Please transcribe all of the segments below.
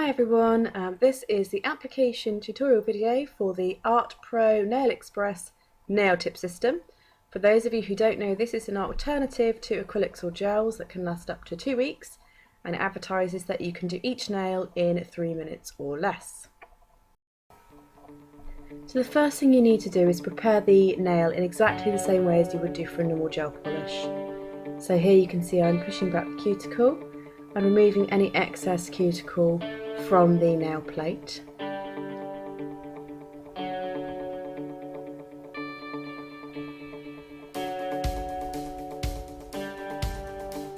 Hi everyone, this is the application tutorial video for the Artpro Nail Express nail tip system. For those of you who don't know, this is an alternative to acrylics or gels that can last up to 2 weeks, and it advertises that you can do each nail in 3 minutes or less. So the first thing you need to do is prepare the nail in exactly the same way as you would do for a normal gel polish. So here you can see I'm pushing back the cuticle and removing any excess cuticle from the nail plate.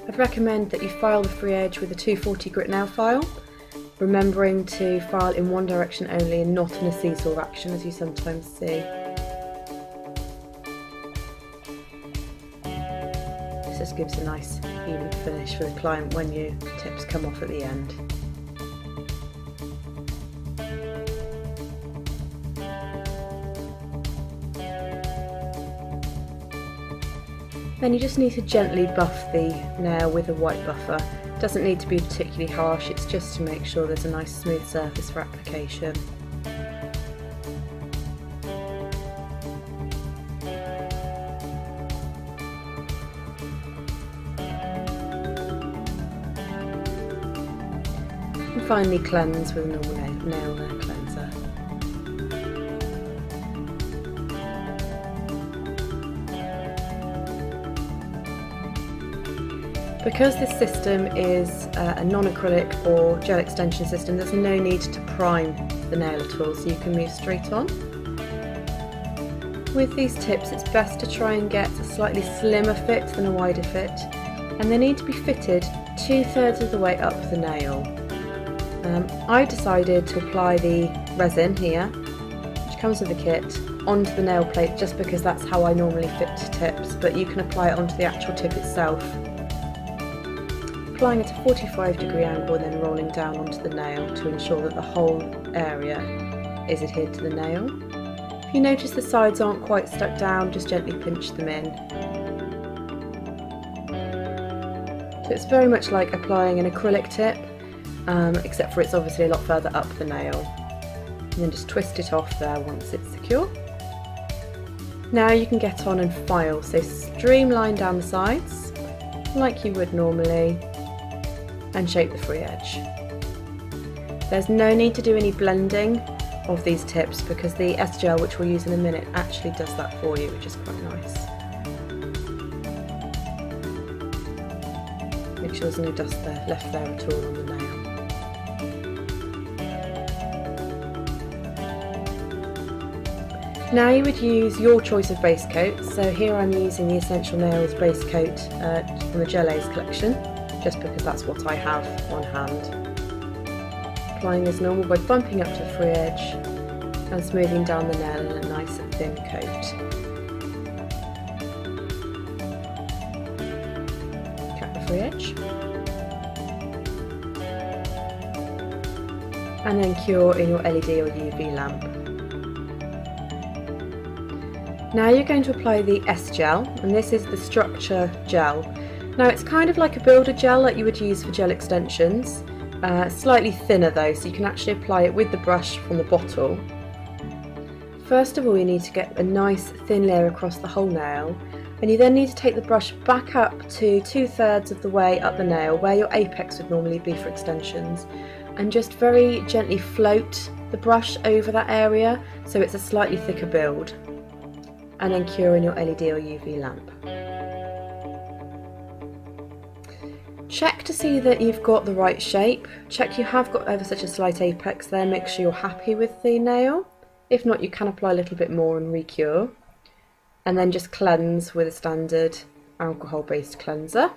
I'd recommend that you file the free edge with a 240 grit nail file, remembering to file in one direction only and not in a seesaw action as you sometimes see. This just gives a nice even finish for the client when your tips come off at the end. Then you just need to gently buff the nail with a white buffer. It doesn't need to be particularly harsh, it's just to make sure there's a nice smooth surface for application. And finally cleanse with a normal nail cleanser. Because this system is a non-acrylic or gel extension system, there's no need to prime the nail at all, so you can move straight on. With these tips, it's best to try and get a slightly slimmer fit than a wider fit, and they need to be fitted 2/3 of the way up the nail. I decided to apply the resin here, which comes with the kit, onto the nail plate just because that's how I normally fit tips, but you can apply it onto the actual tip itself. Applying at a 45-degree angle and then rolling down onto the nail to ensure that the whole area is adhered to the nail. If you notice the sides aren't quite stuck down, just gently pinch them in. So it's very much like applying an acrylic tip, except for it's obviously a lot further up the nail. And then just twist it off there once it's secure. Now you can get on and file, so streamline down the sides like you would normally and shape the free edge. There's no need to do any blending of these tips because the S-Gel, which we'll use in a minute, actually does that for you, which is quite nice. Make sure there's no dust left there at all on the nail. Now you would use your choice of base coat, so here I'm using the Essential Nails base coat from the Gelées collection, just because that's what I have on hand. Applying as normal by bumping up to the free edge and smoothing down the nail in a nice thin coat. Cap the free edge. And then cure in your LED or UV lamp. Now you're going to apply the S-Gel, and this is the structure gel. Now it's kind of like a builder gel that you would use for gel extensions, slightly thinner though, so you can actually apply it with the brush from the bottle. First of all, you need to get a nice thin layer across the whole nail, and you then need to take the brush back up to 2/3 of the way up the nail, where your apex would normally be for extensions, and just very gently float the brush over that area so it's a slightly thicker build. And then cure in your LED or UV lamp. Check to see that you've got the right shape. Check you have got ever such a slight apex there, make sure you're happy with the nail. If not, you can apply a little bit more and re-cure. And then just cleanse with a standard alcohol-based cleanser.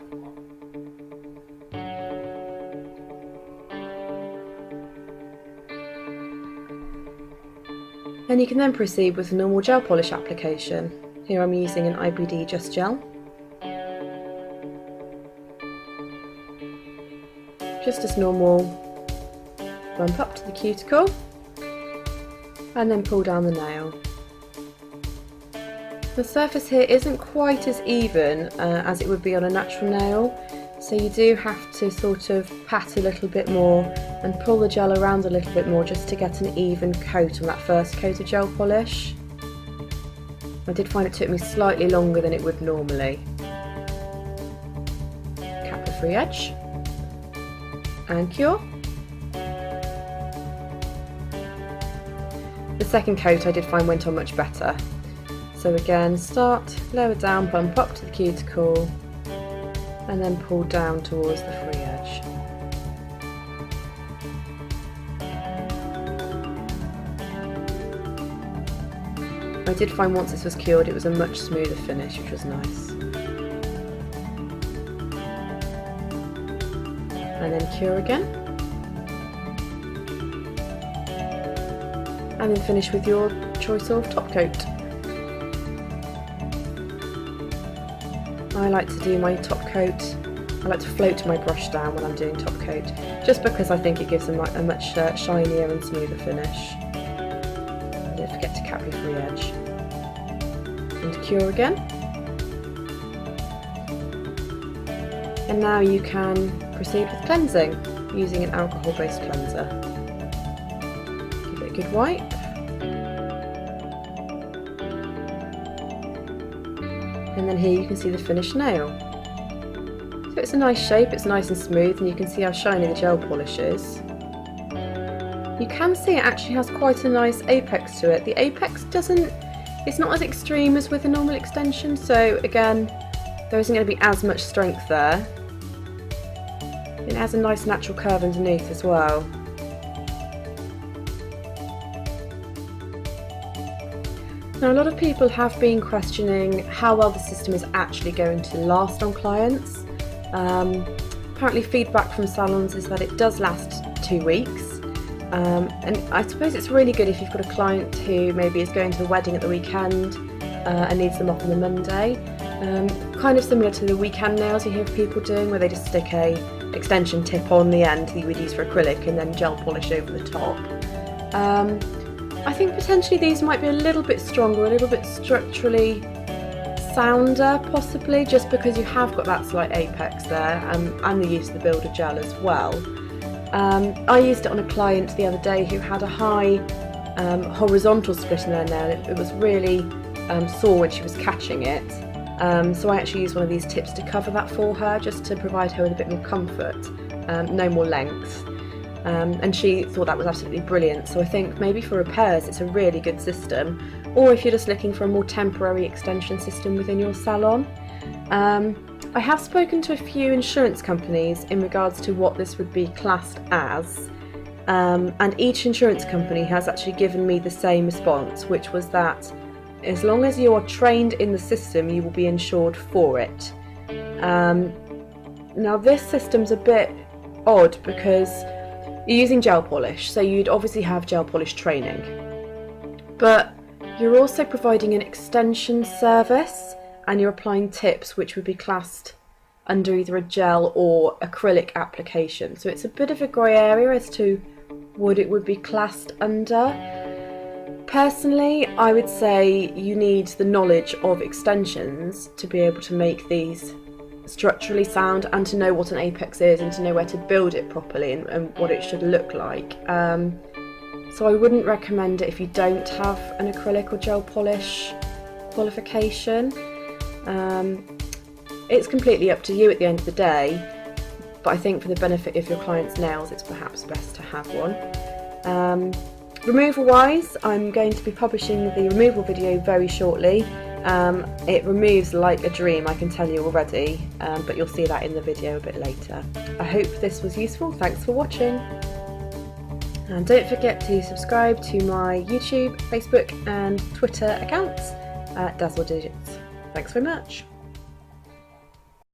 And you can then proceed with a normal gel polish application. Here I'm using an IBD Just Gel. Just as normal, bump up to the cuticle and then pull down the nail. The surface here isn't quite as even as it would be on a natural nail, so you do have to sort of pat a little bit more and pull the gel around a little bit more just to get an even coat on that first coat of gel polish. I did find it took me slightly longer than it would normally. Cap the free edge and cure. The second coat I did find went on much better. So again, start lower down, bump up to the cuticle and then pull down towards the free edge. I did find once this was cured it was a much smoother finish, which was nice. And then cure again. And then finish with your choice of top coat. I like to do my top coat, I like to float my brush down when I'm doing top coat, just because I think it gives a much shinier and smoother finish. Don't forget to cap your free edge. And cure again. And now you can proceed with cleansing using an alcohol-based cleanser. Give it a good wipe. And then here you can see the finished nail. So it's a nice shape, it's nice and smooth, and you can see how shiny the gel polish is. You can see it actually has quite a nice apex to it. The apex it's not as extreme as with a normal extension, so again, there isn't going to be as much strength there. It has a nice natural curve underneath as well. Now, a lot of people have been questioning how well the system is actually going to last on clients. Apparently feedback from salons is that it does last 2 weeks. And I suppose it's really good if you've got a client who maybe is going to a wedding at the weekend and needs them off on the Monday. Kind of similar to the weekend nails you hear people doing, where they just stick a extension tip on the end that you would use for acrylic and then gel polish over the top. I think potentially these might be a little bit stronger, a little bit structurally sounder possibly, just because you have got that slight apex there and the use of the builder gel as well. I used it on a client the other day who had a high horizontal split in their nail. It was really sore when she was catching it, so I actually used one of these tips to cover that for her, just to provide her with a bit more comfort, no more length. And she thought that was absolutely brilliant. So I think maybe for repairs it's a really good system, or if you're just looking for a more temporary extension system within your salon. I have spoken to a few insurance companies in regards to what this would be classed as, and each insurance company has actually given me the same response, which was that as long as you are trained in the system you will be insured for it. Now this system's a bit odd because you're using gel polish, so you'd obviously have gel polish training, but you're also providing an extension service and you're applying tips which would be classed under either a gel or acrylic application. So it's a bit of a grey area as to what it would be classed under. Personally, I would say you need the knowledge of extensions to be able to make these structurally sound and to know what an apex is and to know where to build it properly and what it should look like. So I wouldn't recommend it if you don't have an acrylic or gel polish qualification. It's completely up to you at the end of the day, but I think for the benefit of your client's nails it's perhaps best to have one. Removal wise, I'm going to be publishing the removal video very shortly. It removes like a dream, I can tell you already, but you'll see that in the video a bit later. I hope this was useful. Thanks for watching, and don't forget to subscribe to my YouTube, Facebook and Twitter accounts at Dazzle Digits. Thanks very much.